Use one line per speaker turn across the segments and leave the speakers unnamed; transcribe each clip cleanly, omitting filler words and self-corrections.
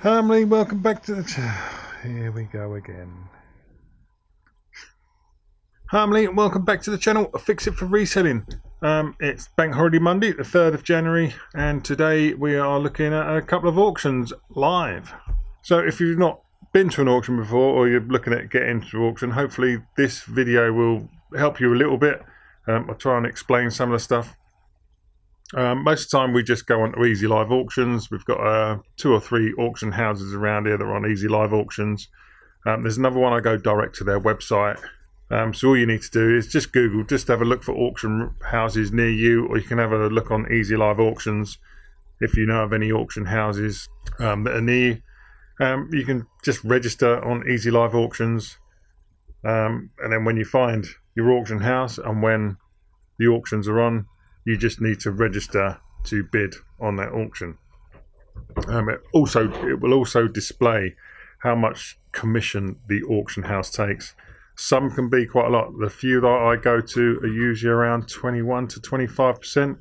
Family, welcome back to the here we go again. Family, welcome back to the channel. Fix It for Reselling. It's Bank Holiday Monday, the 3rd of January, and today we are looking at a couple of auctions live. So if you've not been to an auction before, or you're looking at getting into an auction, hopefully this video will help you a little bit. I'll try and explain some of the stuff. Most of the time we just go on to Easy Live auctions. We've got 2 or 3 auction houses around here that are on Easy Live auctions. There's another one I go direct to their website. So all you need to do is just Google, just have a look for auction houses near you, or you can have a look on Easy Live auctions if you know of any auction houses that are near you. You can just register on Easy Live auctions, and then when you find your auction house and when the auctions are on, you just need to register to bid on that auction. It will also display how much commission the auction house takes. Some can be quite a lot. The few that I go to are usually around 21 to 25%.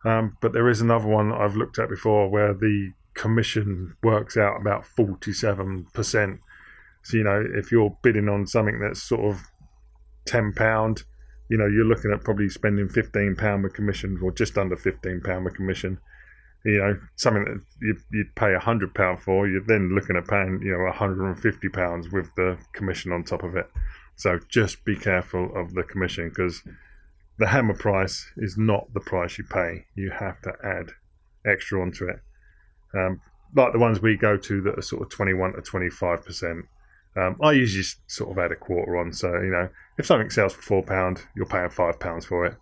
But there is another one that I've looked at before where the commission works out about 47%. So, you know, if you're bidding on something that's sort of £10, you know, you're looking at probably spending £15 with commission, or just under £15 with commission. You know, something that you'd pay £100 for, you're then looking at paying, you know, £150 with the commission on top of it. So just be careful of the commission, because the hammer price is not the price you pay. You have to add extra onto it. Like the ones we go to that are sort of 21 to 25%. I usually sort of add a quarter on. So, you know, if something sells for £4, you're paying £5 for it.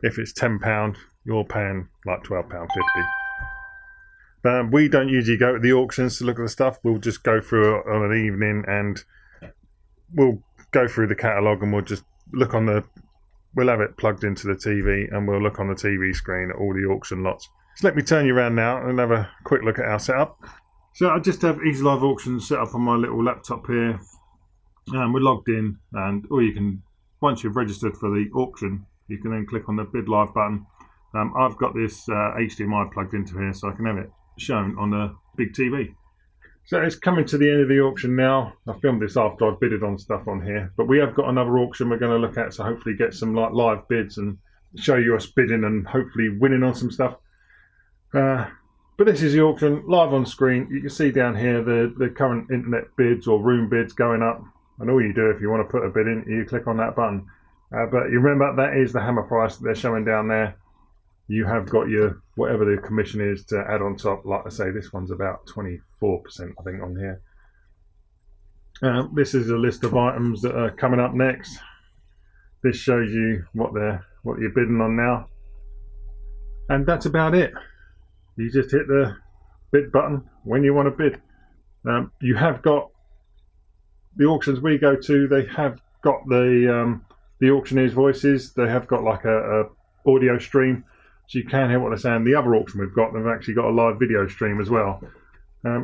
If it's £10, you're paying like £12.50. We don't usually go to the auctions to look at the stuff. We'll just go through it on an evening, and we'll go through the catalogue, and we'll just look on we'll have it plugged into the TV, and we'll look on the TV screen at all the auction lots. So let me turn you around now and have a quick look at our setup. So I just have Easy Live Auctions set up on my little laptop here. We're logged in, or you can, once you've registered for the auction, you can then click on the Bid Live button. I've got this HDMI plugged into here, so I can have it shown on the big TV. So it's coming to the end of the auction now. I filmed this after I've bidded on stuff on here, but we have got another auction we're going to look at, so hopefully get some like live bids and show you us bidding and hopefully winning on some stuff. But this is the auction live on screen. You can see down here the current internet bids or room bids going up, and all you do if you want to put a bid in, you click on that button. But you remember that is the hammer price that they're showing down there. You have got your whatever the commission is to add on top. Like I say, this one's about 24%, I think, on here. This is a list of items that are coming up next. This shows you what you're bidding on now, and that's about it. You just hit the bid button when you want to bid. You have got the auctions we go to. They have got the auctioneers' voices. They have got like a audio stream, so you can hear what they're saying. The other auction we've got, they've actually got a live video stream as well.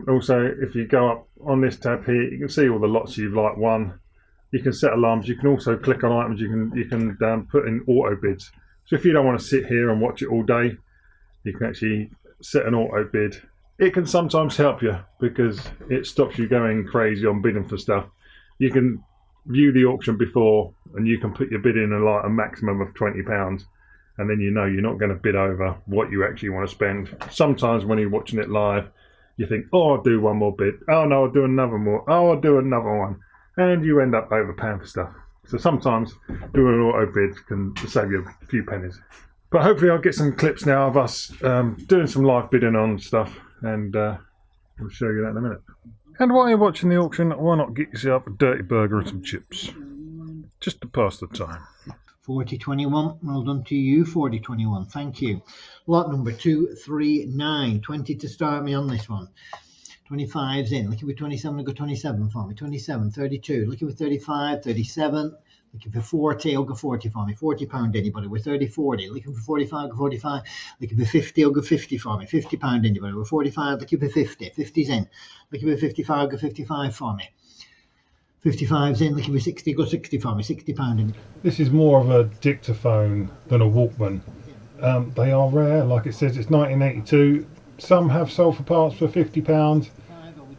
Also, if you go up on this tab here, you can see all the lots you've like won. You can set alarms. You can also click on items. You can put in auto bids. So if you don't want to sit here and watch it all day, you can actually set an auto bid. It can sometimes help you because it stops you going crazy on bidding for stuff. You can view the auction before, and you can put your bid in like a maximum of £20, and then you know you're not going to bid over what you actually want to spend. Sometimes when you're watching it live, you think, oh, I'll do one more bid. Oh no, I'll do another more. Oh, I'll do another one. And you end up overpaying for stuff. So sometimes doing an auto bid can save you a few pennies. But hopefully I'll get some clips now of us doing some live bidding on stuff, and we'll show you that in a minute. And while you're watching the auction, why not get yourself a dirty burger and some chips? Just to pass the time.
4021, well done to you, 4021, thank you. Lot number 239, 20 to start me on this one. 25's in, looking for 27, I'll go 27 for me, 27, 32, looking for 35, 37, looking for 40, I'll go 40 for me, £40 anybody, we're 30, 40, looking for 45, I'll go 45, looking for 50, I'll go 50 for me, £50 anybody, we're 45, looking for 50, 50's in, looking for 55, I'll go 55 for me. 55's in, looking for 60, go 60 for me, £60 in.
This is more of a dictaphone than a Walkman. They are rare, like it says, it's 1982. Some have sold for parts for £50.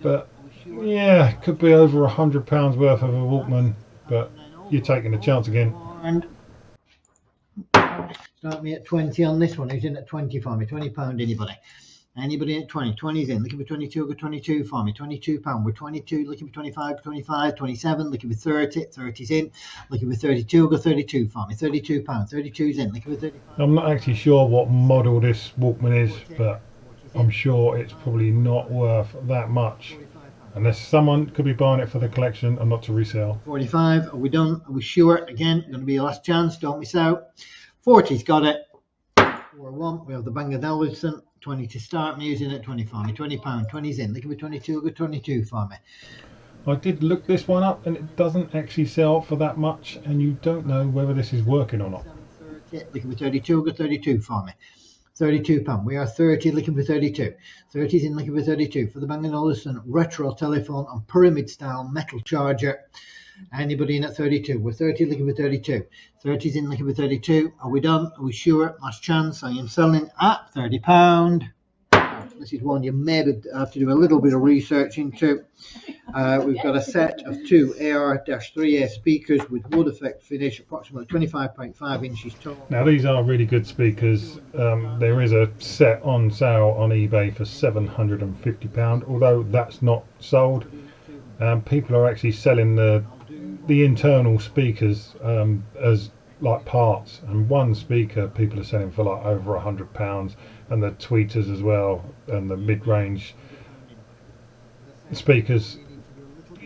but yeah, could be over £100 worth of a Walkman, but you're taking a chance again.
And start me at 20 on this one. Who's in at 20 for me? £20, anybody? Anybody at 20? 20's in. Looking for 22, go 22 for me. £22. We're 22. Looking for 25, 25, 27. Looking for 30. 30's in. Looking for 32, go 32 for me. £32. 32's in. Looking for 35.
I'm not actually sure what model this Walkman is, but I'm sure it's probably not worth that much. Unless someone could be buying it for the collection and not to resell.
45. Are we done? Are we sure? Again, going to be your last chance. Don't miss out. 40's got it. 4-1. We have the Bang & Olufsen. 20 to start. I'm using it. 20 for me. £20. 20's in. Looking for 22. Go 22 for me.
I did look this one up, and it doesn't actually sell for that much, and you don't know whether this is working or not.
Looking for 32. Go 32 for me. £32. We are 30, looking for 32. 30's in, looking for 32. For the Bang & Olufsen retro telephone on pyramid style metal charger. Anybody in at 32? We're 30, looking for 32. 30's in, looking for 32. Are we done? Are we sure? Last chance. I am selling at £30. This is one you maybe have to do a little bit of research into. We've got a set of two AR-3A speakers with wood effect finish, approximately 25.5 inches tall.
Now these are really good speakers. There is a set on sale on eBay for £750, although that's not sold. People are actually selling the internal speakers as like parts, and one speaker people are selling for like over £100, and the tweeters as well, and the mid-range speakers,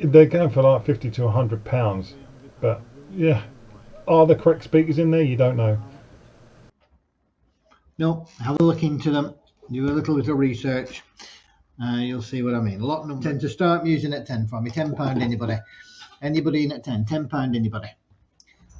they're going for like £50 to £100. But yeah, are the correct speakers in there? You don't know.
No, have a look into them, do a little bit of research, you'll see what I mean. Lot number 10 to start. I'm using at 10 for me. £10, anybody? Anybody in at 10? £10, anybody?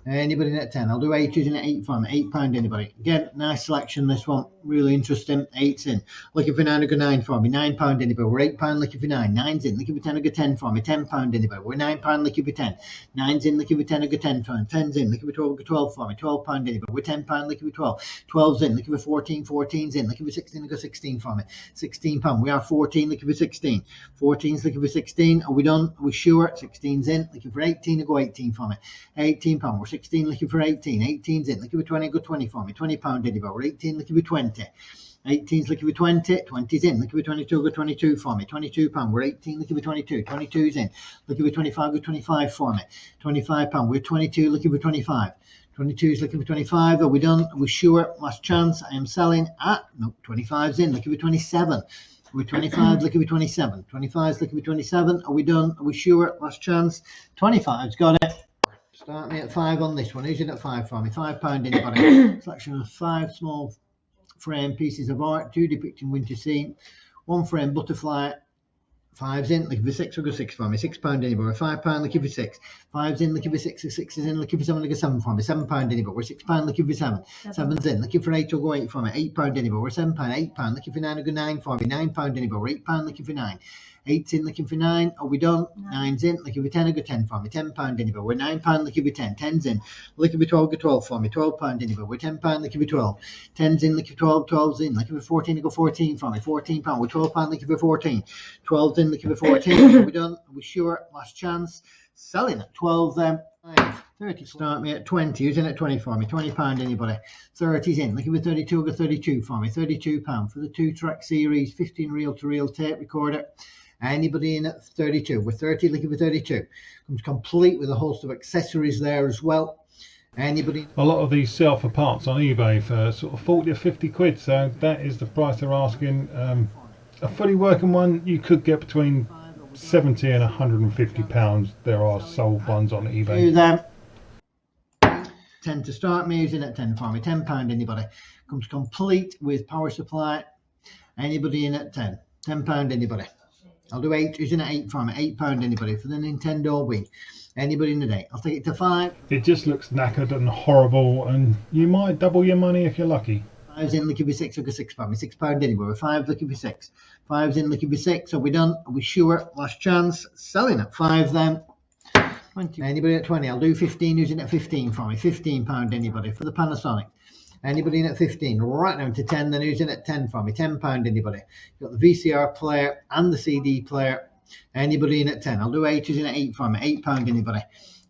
Anybody in at 10? I'll do 8 using at 8 for me. £8, anybody? Again, nice selection, this one. Really interesting. 8's in. Looking for 9, go 9 for me. £9, anybody? We're £8, looking for 9. 9's in. Looking for 10, go 10 for me. £10, anybody? We're £9, looking for 10. 9's in. Looking for 10, go 10 for me. 10's in. Looking for 12, go 12 for me. £12, anybody? We're £10, looking for 12. 12's in. Looking for 14. 14's in. Looking for 16, go 16 for me. £16. We are 14, looking for 16. 14's looking for 16. Are we done? Are we sure? 16's in. Looking for 18, go 18 for me. £18. We're 16, looking for 18. 18's in. Looking for 20, go 20 for me. £20, anybody? We're 18, looking for 20. 18's looking for 20. 20's in. Looking for 22, go 22 for me. £22. We're 18, looking for 22. 22's in. Looking for 25, go 25 for me. £25. We're 22, looking for 25. 22's looking for 25. Are we done? Are we sure? Last chance. I am selling at, no, 25's in. Looking for 27. We're 25, looking for 27. 25's looking for 27. Are we done? Are we sure? Last chance. 25's got it. Start me at 5 on this one. Who's in at 5 for me? £5, anybody? Selection of 5 small frame pieces of art, 2 depicting winter scene, 1 frame butterfly. 5's in, looking for 6, we'll go 6 for me. £6, anybody? We're £5, looking for 6. 5's in, looking for 6. 6 is in, looking for 7, we'll go 7 for me. £7, anybody? We're £6, looking for 7. 7's in, looking for 8, we'll go 8 for me. £8, anybody? We're £7, £8, looking for 9, we'll go 9 for me. £9, anybody? We're £8, looking for 9. 8's in, looking for 9. Are we done? 9's in, looking for 10, I'll go 10 for me. £10, anybody? We're £9, looking for 10. 10's in, looking for 12, go 12 for me. £12, anybody? We're £10, looking for 12. 10's in, looking for 12. 12's in, looking for 14, I'll go 14 for me. £14, we're £12, looking for 14. 12's in, looking for 14. Are we done? Are we sure? Last chance. Selling at 12 then. 30. Start me at 20. Who's in at 20 for me? £20, anybody? 30's in. Looking for 32, go 32 for me. £32 for the 2-track series, 15 reel-to-reel tape recorder. Anybody in at 32? We're 30, looking for 32. Comes complete with a host of accessories there as well. Anybody? A lot of these sell for parts on eBay for sort of 40 or 50 quid, so that is the price they're asking. A fully working one you could get between £70 and £150. There are sold ones on eBay. 10 to start. Me using at 10 for me. £10, anybody? Comes complete with power supply. Anybody in at 10? £10, anybody? I'll do 8. Who's in at 8 for me? £8, anybody? For the Nintendo Wii. Anybody in the day? I'll take it to 5. It just looks knackered and horrible, and you might double your money if you're lucky. 5's in, looking for 6. I'll go 6 for me. £6 anywhere. 5 looking for 6. 5's in, looking for 6. Are we done? Are we sure? Last chance. Selling at 5 then. 20. Anybody at 20? I'll do 15. Who's in at 15 for me? £15, anybody? For the Panasonic. Anybody in at 15? Right down to 10. Then who's in at 10 for me? £10, anybody? You've got the VCR player and the CD player. Anybody in at 10? I'll do 8 in at 8 for me. £8 anybody.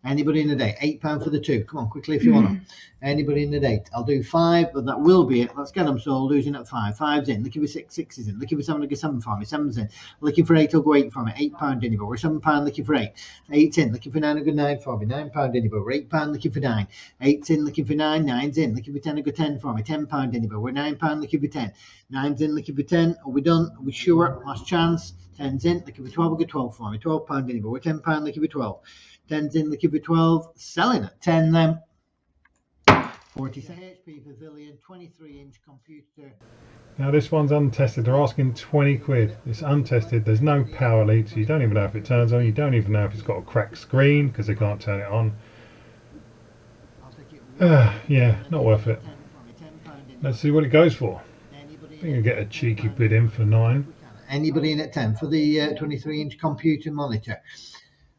Anybody in the date? £8 for the 2. Come on, quickly if you want them. Anybody in the date? I'll do 5, but that will be it. Let's get them sold. Who's in at 5? 5's in. Looking for 6. 6 is in. Looking for 7. I'll go 7 for me. 7's in. Looking for 8. I'll go 8 for me. £8 anybody. We're £7 looking for 8. 8's in. Looking for 9. I'll go 9 for me. £9 anybody. We're £8 looking for 9. 8's in. Looking for 9. 9's in. Looking for 10. I'll go 10 for me. £10 anybody. We're £9 looking for 10. 9's in. Looking for 10. Are we done? Are we sure? Last chance. 10's in. Looking for 12. I'll go 12 for me. £12 anybody. We're £10 looking for 12. 10's in, looking for 12, selling at 10 then. 47 HP Pavilion, 23-inch computer.
Now this one's untested. They're asking 20 quid. It's untested. There's no power lead, so you don't even know if it turns on. You don't even know if it's got a cracked screen because they can't turn it on. Yeah, not worth it. Let's see what it goes for. I think you'll get a cheeky bid in for 9.
Anybody in at 10 for the 23-inch computer monitor?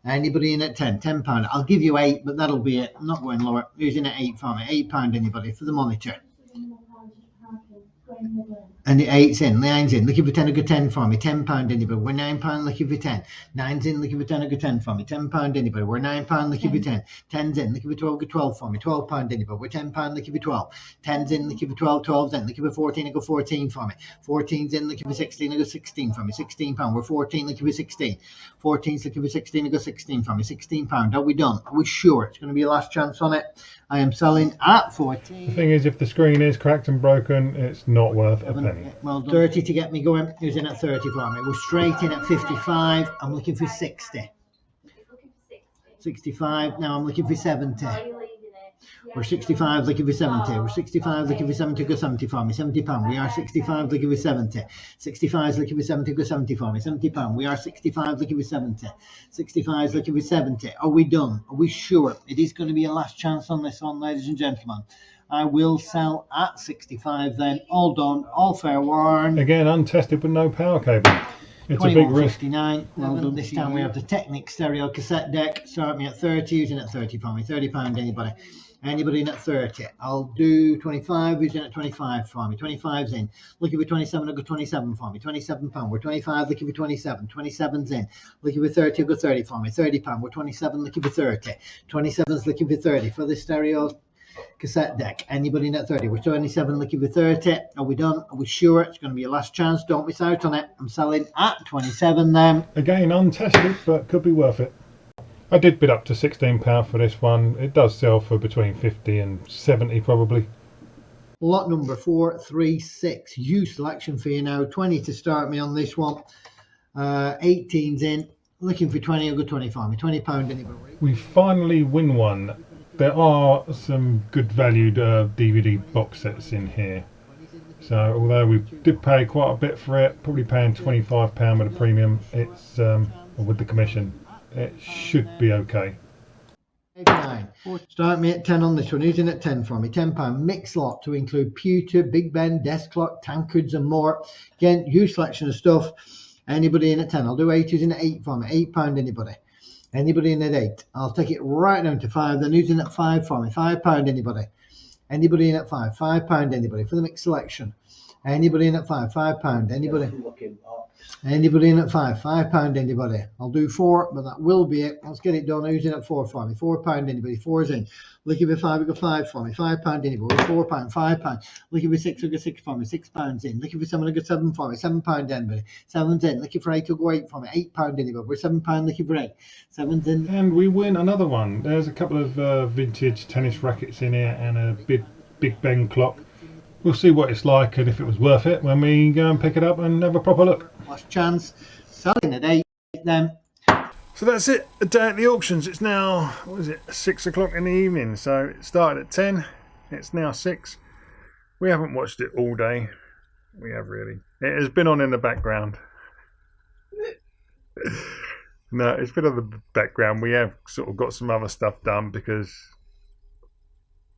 Anybody in at 10? £10. I'll give you 8, but that'll be it. I'm not going lower. Who's in at 8 for me? £8 anybody for the monitor? And the 8's in, 9's in. Looking for 10, I'll go 10 for me. £10 anybody. We're £9 looking for 10. 9's in, looking for 10, I'll go 10 for me. £10 anybody. We're £9 looking for 10. 10's in, looking for 12, go 12 for me. £12 anybody. We're £10 looking for 12. 10's in, looking for 12, 12's in. Looking for 14, I'll go 14 for me. 14's in, looking for 16, I'll go 16 for me. £16. We're 14 looking for 16. 14's looking for 16, I'll go 16 for me. £16. Are we done? Are we sure it's going to be a last chance on it? I am selling at 14.
The thing is, if the screen is cracked and broken, it's not worth a penny.
Well done. 30 to get me going. Who's in at 30 for me? We're straight in at 55. I'm looking for 60. 65. Now I'm looking for 70. We're 65 looking for 70. We're 65 looking for 70. Go 70 for me. £70. We are 65 looking for 70. 65 is looking for 70. Go 70 for me. £70. We are 65 looking for 70. 65 is looking for 70. Are we done? Are we sure? It is going to be a last chance on this one, ladies and gentlemen. I will sell at 65 then. All done. All fair warn.
Again, untested with no power cable. It's a big risk.
59. Well done. This time we have the Technic stereo cassette deck. Start me at 30. Using at 30 for me. £30 anybody. Anybody in at 30? I'll do 25. Who's in at 25 for me? 25's in. Looking for 27. I'll go 27 for me. £27. We're 25. Looking for 27. 27's in. Looking for 30. I'll go 30 for me. £30. We're 27. Looking for 30. 27's looking for 30 for the stereo cassette deck. Anybody in at 30? We're 27 looking for 30. Are we done? Are we sure? It's going to be a last chance. Don't miss out on it. I'm selling at 27 then.
Again, untested, but could be worth it. I did bid up to £16 for this one. It does sell for between 50 and 70 probably.
Lot number 436. Use selection for you now. 20 to start me on this one. 18's in. Looking for 20. I'll go 20 for me. £20 anybody.
We finally win one. There are some good valued DVD box sets in here. So although we did pay quite a bit for it, probably paying £25 with a premium, it's with the commission, it should be okay.
89. Start me at 10 on this one. Who's in at 10 for me? £10 mix lot to include pewter, Big Ben, desk clock, tankards and more. Again, huge selection of stuff. Anybody in at 10? I'll do 8. Who's in at 8 for me? £8 anybody. Anybody in at 8? I'll take it right down to 5. Then who's in at 5 for me? £5 anybody. Anybody in at 5? £5 anybody for the mixed selection. Anybody in at 5? £5 anybody. Anybody in at 5? £5 anybody. I'll do 4, but that will be it. Let's get it done. Who's in at 4 for me? £4 anybody. 4's in. Looking for 5, we got 5 for me. £5 anybody. £4, £5. Looking for 6, we got 6 for me. £6 in. Looking for 7, we got 7 for me. £7 anybody. 7's in. Looking for 8, we'll go 8 for me. £8 anybody. We're £7 looking for 8. 7's in.
And we win another one. There's a couple of vintage tennis rackets in here and a Big Ben clock. We'll see what it's like and if it was worth it when we go and pick it up and have a proper look.
Last chance. Selling at 8 then.
So that's it, a day at the auctions. It's now, what is it, 6 o'clock in the evening. So it started at 10, it's now 6. We haven't watched it all day. We have really. It has been on in the background. No, it's been on the background. We have sort of got some other stuff done because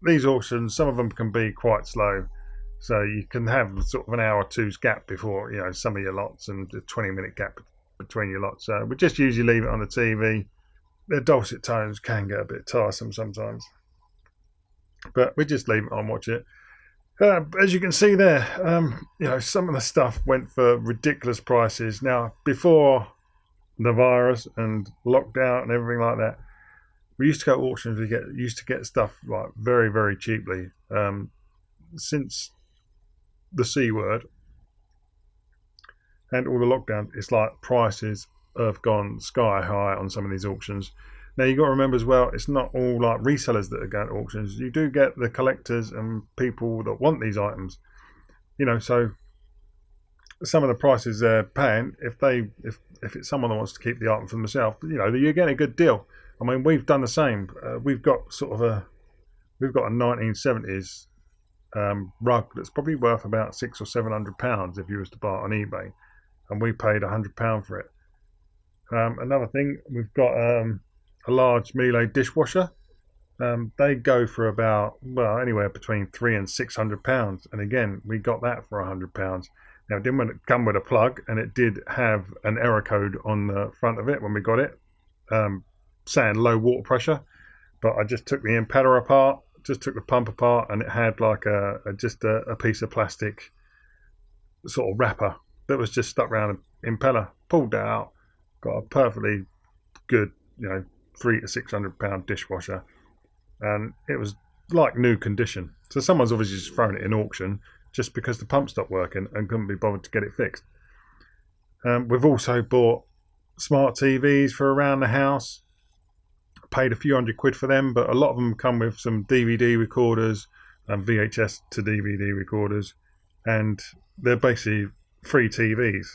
these auctions, some of them can be quite slow. So you can have sort of an hour or two's gap before, you know, some of your lots and a 20-minute gap between your lots. So we just usually leave it on the TV. The dulcet tones can get a bit tiresome sometimes, but we just leave it on, watch it. As you can see there, you know, some of the stuff went for ridiculous prices. Now, before the virus and lockdown and everything like that, we used to go to auctions. We used to get stuff like very, very cheaply. Since the C word and all the lockdowns, it's like prices have gone sky high on some of these auctions. Now you got to remember as well, it's not all like resellers that are going to auctions. You do get the collectors and people that want these items. You know, so some of the prices they're paying, if it's someone that wants to keep the item for themselves, you know, you're getting a good deal. I mean, we've done the same. We've got a 1970s rug that's probably worth about £600 or £700 if you was to buy it on eBay, and we paid £100 for it. Another thing, we've got a large Miele dishwasher. They go for about, well, anywhere between £300 and £600, and again, we got that for £100. Now, it didn't come with a plug, and it did have an error code on the front of it when we got it, saying low water pressure. But I just took the impeller apart, just took the pump apart, and it had like just a piece of plastic sort of wrapper that was just stuck around the impeller. Pulled that out, got a perfectly good, you know, £300 to £600 dishwasher, and it was like new condition. So someone's obviously just thrown it in auction just because the pump stopped working and couldn't be bothered to get it fixed. We've also bought smart TVs for around the house. Paid a few £100 for them, but a lot of them come with some DVD recorders and VHS to DVD recorders, and they're basically free TVs.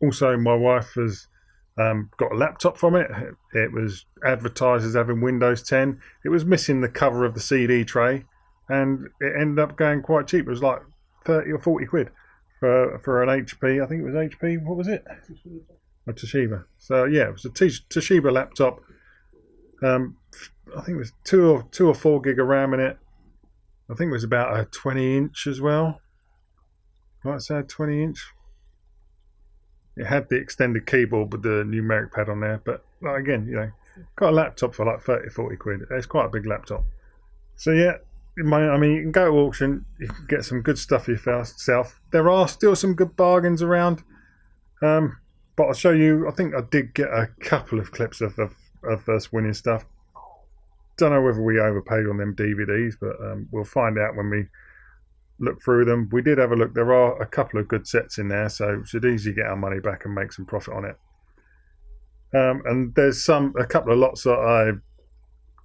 Also, my wife has got a laptop from it. It was advertised as having Windows 10. It was missing the cover of the CD tray, and it ended up going quite cheap. It was like 30 or 40 quid for an HP. I think it was HP. What was it? A Toshiba. So yeah, it was a Toshiba laptop. I think it was 2 or 4 gig of RAM in it. I think it was about a 20-inch as well. Might say a 20-inch. It had the extended keyboard with the numeric pad on there, but like, again, you know, got a laptop for like 30, 40 quid. It's quite a big laptop. So yeah, I mean, you can go to auction, you can get some good stuff for yourself. There are still some good bargains around, but I'll show you. I think I did get a couple of clips of us winning stuff. Don't know whether we overpaid on them DVDs, but we'll find out when we look through them. We did have a look. There are a couple of good sets in there, so we should easily get our money back and make some profit on it. And there's a couple of lots that I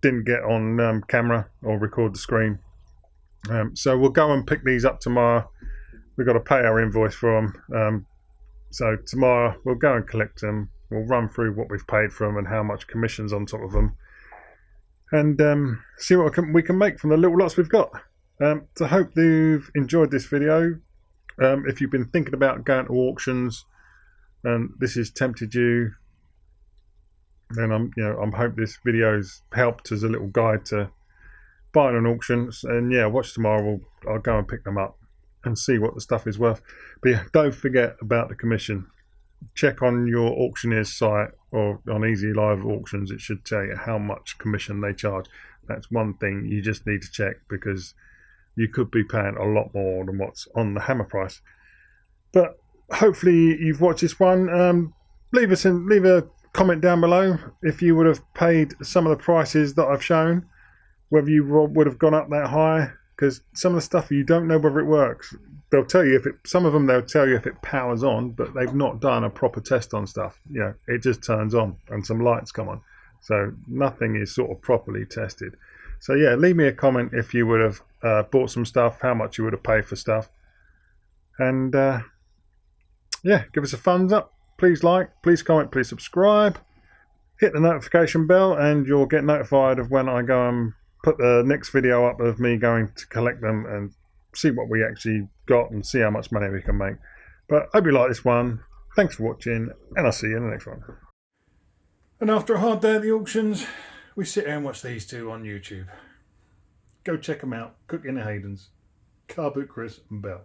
didn't get on camera or record the screen. So we'll go and pick these up tomorrow. We've got to pay our invoice for them. So tomorrow we'll go and collect them. We'll run through what we've paid for them and how much commission's on top of them, and see what we can make from the little lots we've got. So I hope you've enjoyed this video. If you've been thinking about going to auctions and this has tempted you, then I'm hope this video's helped as a little guide to buying an auction. And yeah, watch tomorrow. I'll go and pick them up and see what the stuff is worth. But yeah, don't forget about the commission. Check on your auctioneer's site or on Easy Live Auctions. It should tell you how much commission they charge. That's one thing you just need to check, because you could be paying a lot more than what's on the hammer price. But hopefully you've watched this one. Leave a comment down below if you would have paid some of the prices that I've shown, whether you would have gone up that high, because some of the stuff you don't know whether it works. They'll tell you some of them they'll tell you if it powers on, but they've not done a proper test on stuff. You know, it just turns on and some lights come on. So nothing is sort of properly tested. So yeah, leave me a comment if you would have bought some stuff, how much you would have paid for stuff. And yeah, give us a thumbs up. Please like, please comment, please subscribe. Hit the notification bell and you'll get notified of when I go and put the next video up of me going to collect them and see what we actually got and see how much money we can make. But I hope you like this one. Thanks for watching, and I'll see you in the next one. And after a hard day at the auctions, we sit here and watch these two on YouTube. Go check them out. Cooking in Hayden's, Car Boot Chris and Bell.